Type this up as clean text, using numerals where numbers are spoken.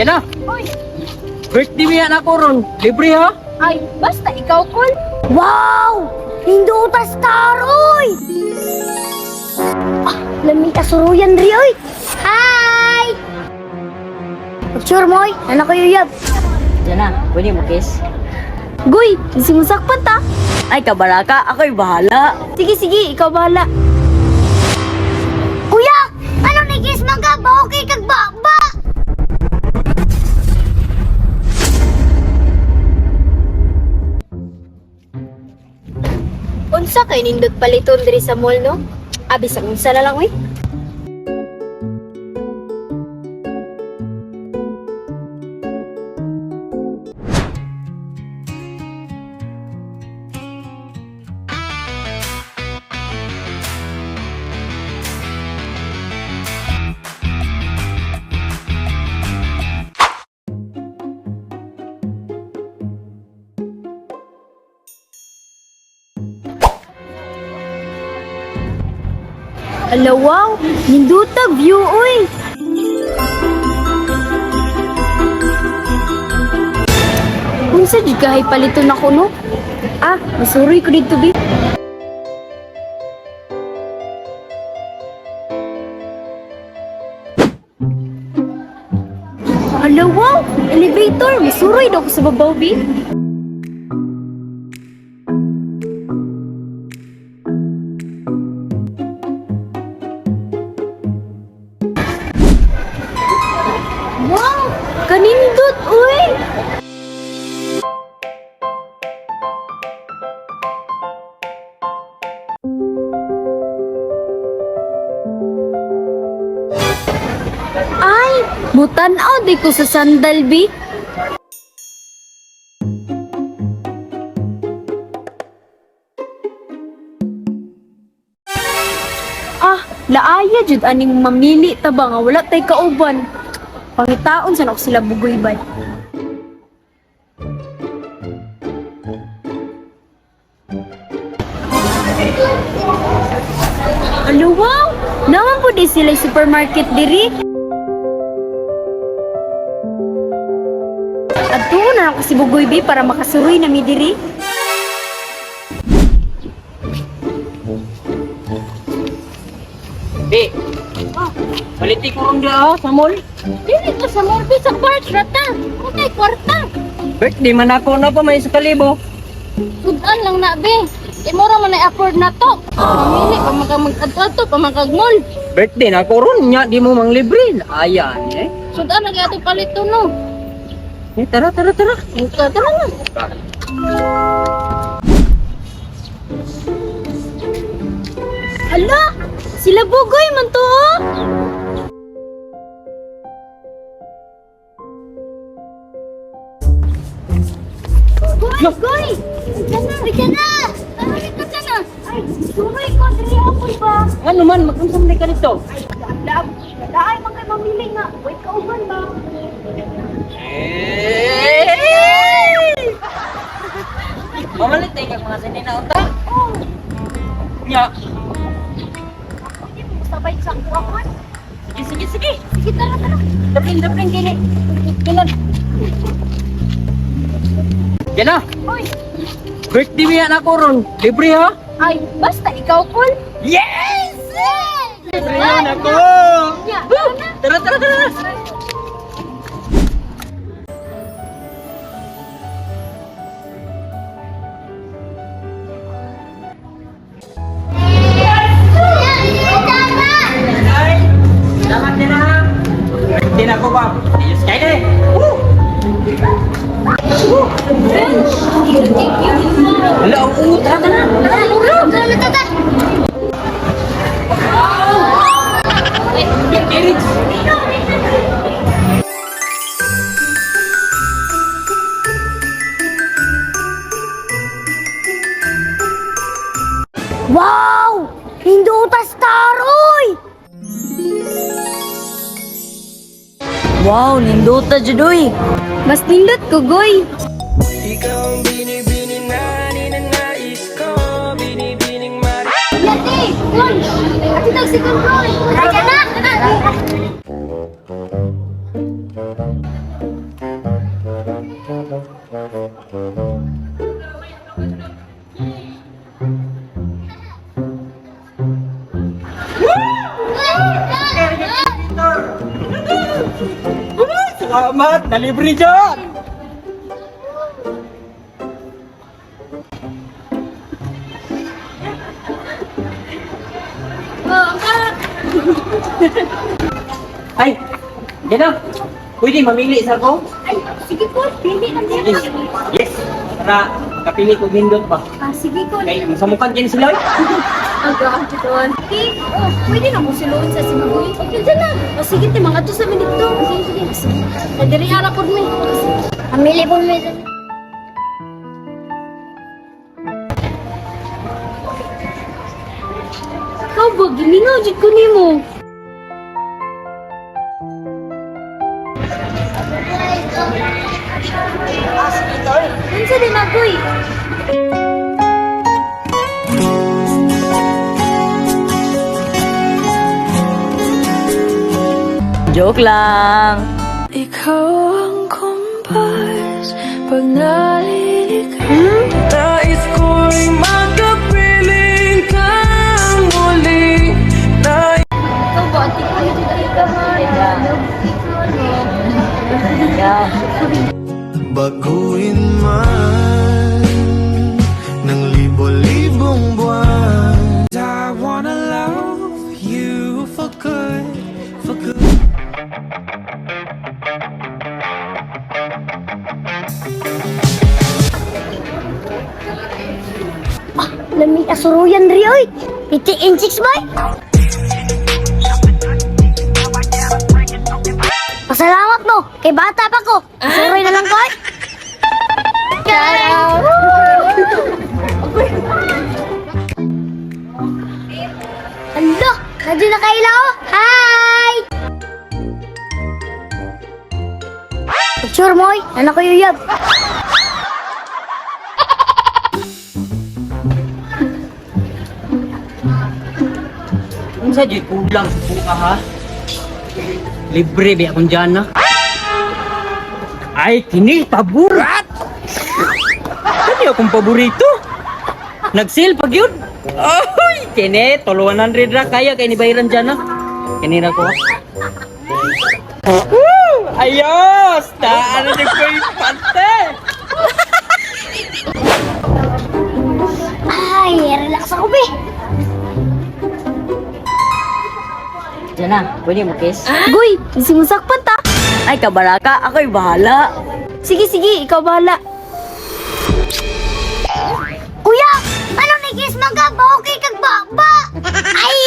Yan na. Hoy! Birthday mo yan ako ron. Libre ha? Ay, basta ikaw, Kol. Wow! Hindutas taroy! Ah, lamig kasuruyan ri oy. Hi! Picture mo oy, anak ko yuyab. Yan na. Pwede mo kiss. Guy, gising mo sakpan ta. Ay, kabaraka. Ako'y bahala. Sige, sige, ikaw bahala. Kuya! Anong nagis mga ba? Okay kag ba? Unsa kay nindot paliton diri sa mall, no? Abi sa unsa na lang, oy. Ala wow! Hinduta view oy! Unsa jud kahay paliton ako no? Ah, masuroy ko dito bi. Ala wow! Elevator! Masuroy daw ko sa babaw bi. Wow! Kanindot, uy! Ay! Mutanaw di ko sa sandal, bi. Ah, laaya jud aning mamili ta ba nga wala tay kauban. Pangitaon sa sila bugoy ba? Ano wow? Naman po di sila supermarket diri. At tuon na ako si Bugoy Bi para makasuroy na mi diri. Di. Baliti ko ron dia sa mall. Dili ka sa mall, bi, sa park rata. Kunay kwarta. Birthday man ako na pa may sa kalibo. Sudan lang na, be. Imura man ay afford na to. Mamili pa mag-adto pa mag-mall. Birthday na ako ron nya. Di mo mang libre. Ayan eh. Sudan lagi ato palito, no? Eh, tara. Ika, tara na. Hala! Sila Bugoy man to oh! Goy! Bika na! Balik ka na! Ay, suroy ko, dili ako ba? Ano man, mag-unsam ka nito. Daay man kay mamili nga. Wait ka uban ba? Mamalit tayo kang mga sinina unta. Nya. Sabay sa kuwan. Sige. Sige, tara. Dapling gini. Ganun. Yan na. Hoy! Birthday mo yan ako ron. Libre ha? Ay, basta ikaw, Kol. Yes! Libre yan ako! Yeah, Tara. Salamat din ha. Birthday na ako ba? Ayos kayo na eh. Woo! Wala, tara na. Eric! Wow! Hindutas taroy! Wow, ninduta judoy. Mas nindot ko, Goy. Ikaw ang binibining na ninanais ko, binibining mari. Yati! Lunch! At ito si Control! Kaya na! Salamat, nalibre dyan! Oh, angkat! Ay, Jana, pwede mamili sa ko? Ay, sige ko, pili lang din. Yes, para kapili ko nindot pa. Ah, sige ko. Kay, masamukan dyan sila. Aga, doon. Okay, oh, pwede na mo siloon sa sinugoy. Okay, dyan na. O sige, te, mga to sa minute to. Sige, sige. Nadiri harap po mi. Amili po mi. Ikaw ba, gimingaw, jud ko ni mo. Unsa din agoy? Joke lang. Ikaw ang kumpas pag nalilikha. Nais ko'y makapiling ka muli. Ikaw ba, ati ko yung dito ka Yeah. Baguhin man ng libo-libong buwan. I wanna love you for good, for good. Lami asuruyan ri oy. Piti inchik boy. Pasalamat mo. Kay bata pa ko. Asuroy na lang ko. Alo, nandiyo na kayo lao. Hi! Sure moy, anak ko yuyab. Unsa di kulang sa buka ha? Libre ba akong dyan na? Ay, kini, pabor! Kani akong paborito? Nag-sale pag yun? Ay, kini, 100 ra kaya kay ni bayaran dyan na. Kini na ko. Ayos! Taan na ko yung pante! Ay, relax ako be. Jana, pwede mo kiss? Goy, kasi masakpan ta. Ay, kabaraka. Ako'y bahala. Sige, sige, ikaw bahala. Kuya, ano ni kiss mga ba? Okay kag ba? Ay!